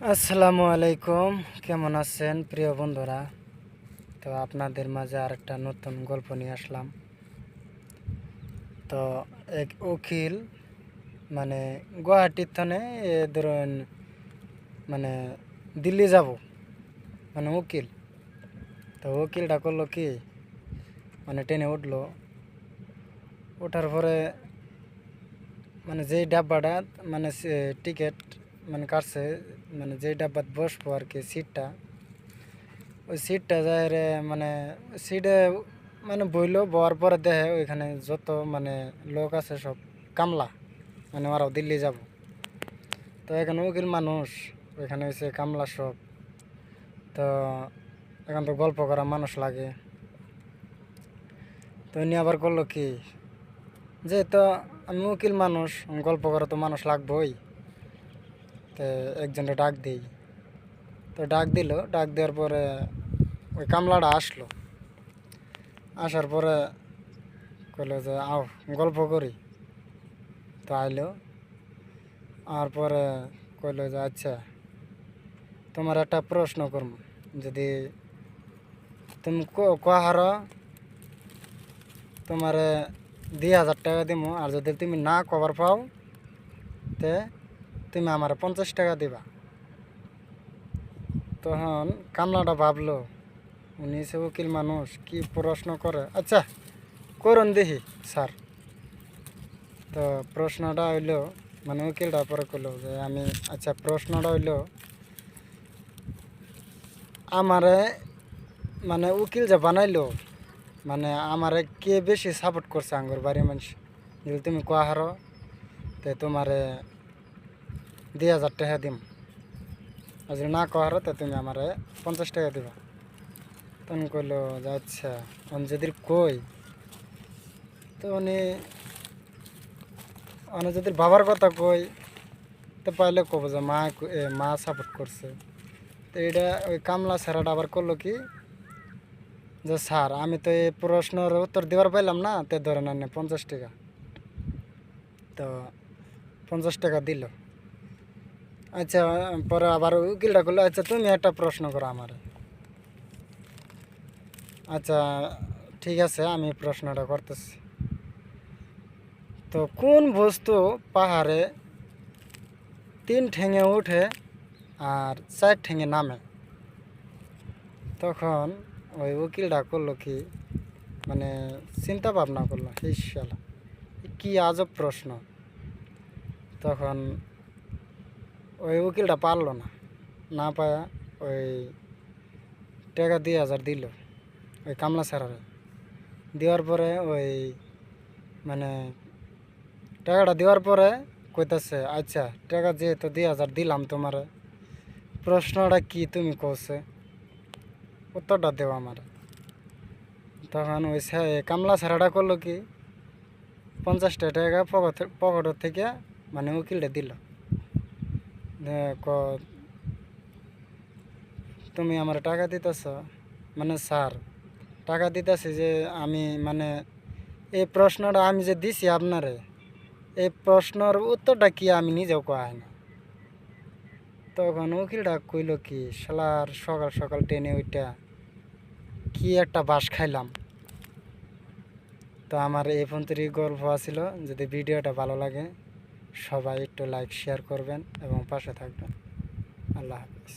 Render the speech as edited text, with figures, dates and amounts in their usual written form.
আসসালামু আলাইকুম, কেমন আছেন প্রিয় বন্ধুরা? তো আপনাদের মাঝে আরেকটা নতুন গল্প নিয়ে আসলাম। তো এক উকিল মানে গুয়াহাটির থানে ধরুন মানে দিল্লি যাব, মানে উকিল। তো উকিলটা করলো কি, মানে ট্রেনে উঠলো, ওঠার পরে মানে যেই ডাব্বাটা মানে টিকিট মানে কাটছে, মানে যেই ডাব্বাত বসবো আর কি সিটটা, ওই সিটটা যায় রে, মানে সিটে মানে বইলো, বওয়ার পরে দেখে ওইখানে যত মানে লোক আছে সব কামলা, মানে ওরাও দিল্লি যাব। তো এখানে উকিল মানুষ, ওইখানে হয়েছে কামলা সব। তো এখন তো গল্প করা মানুষ লাগে। তো উনি আবার করলো কি, যে তো আমি উকিল মানুষ, গল্প করা তো মানুষ লাগবেই। তো একজনটা ডাক দিই। তো ডাক দিল, ডাক দেওয়ার পরে ওই কামলাটা আসলো। আসার পরে কইলো যে আও গল্প করি। তো আইলো, আর পরে কইলো যে আচ্ছা তোমার একটা প্রশ্ন করব, যদি তুমি কহার তোমার 2,000 টাকা দিব, আর যদি তুমি না কভার পাও তে তুমি আমার 50 টাকা দিবা। তখন কামলাটা ভাবলো উনি সে উকিল মানুষ, কি প্রশ্ন করে, আচ্ছা করুন দেখি স্যার। তো প্রশ্নটা হইলো, মানে উকিলটা পরে করলো যে আমি, আচ্ছা প্রশ্নটা হইলো আমারে মানে উকিল যে বানাইলো, মানে আমারে কে বেশি সাপোর্ট করছে আঙ্গুর বাড়ির মানুষ। যদি তুমি কোয়া হারো তো তোমারে 2,000 টাকা দিম, আর যদি না কোয়া হারো তো তুমি আমারে 50 টাকা দিবা। তখন কইলো যে আচ্ছা আমি যদি কই, তো উনি যদি বাবার কথা কই তো পাইলে কব যে মা সাপোর্ট করছে। তো এটা ওই কামলা স্যারাটা আবার করলো কি, যে স্যার আমি তো এই প্রশ্নের উত্তর দেওয়ার পাইলাম না, তে ধরে নেন 50 টাকা। তো 50 টাকা দিল। আচ্ছা পরে আবার উকিলটা করলো, আচ্ছা তুমি একটা প্রশ্ন করো আমার। আচ্ছা ঠিক আছে, আমি প্রশ্নটা করতেছি। তো কোন বস্তু পাহাড়ে 3 ঠ্যাঙে উঠে আর 4 ঠ্যাঙে নামে? তখন ওই উকিলটা করলো কি, মানে চিন্তা ভাবনা করলো, এই শালা কি আজব প্রশ্ন। তখন ওই উকিলটা পারলো না, না পায়া ওই টাকা 2,000 দিল ওই কামলা স্যারের। দেওয়ার পরে ওই মানে টাকাটা দেওয়ার পরে কইতাছে, আচ্ছা টাকা যেহেতু 2,000 দিলাম তোমার, প্রশ্নটা কি তুমি কৌছে, উত্তরটা দেও আমার। তখন ওই কামলা স্যারাটা করলো কি, 50 টাকা পকেটের থেকে মানে উকিলটা দিল। তুমি আমার টাকা দিতেছ, মানে স্যার টাকা দিতেছি যে আমি, মানে এই প্রশ্নটা আমি যে দিছি আপনারে, এই প্রশ্নের উত্তরটা কি আমি নিজেও কয়া হয় না। তখন উকিলটা কইল কি, শালার সকাল সকাল ট্রেনে ওইটা কি একটা বাস খাইলাম। তো আমার এই পর্যন্তই গল্প আছিল। যদি ভিডিওটা ভালো লাগে সবাই একটু লাইক শেয়ার করবেন এবং পাশে থাকবেন। আল্লাহ হাফিজ।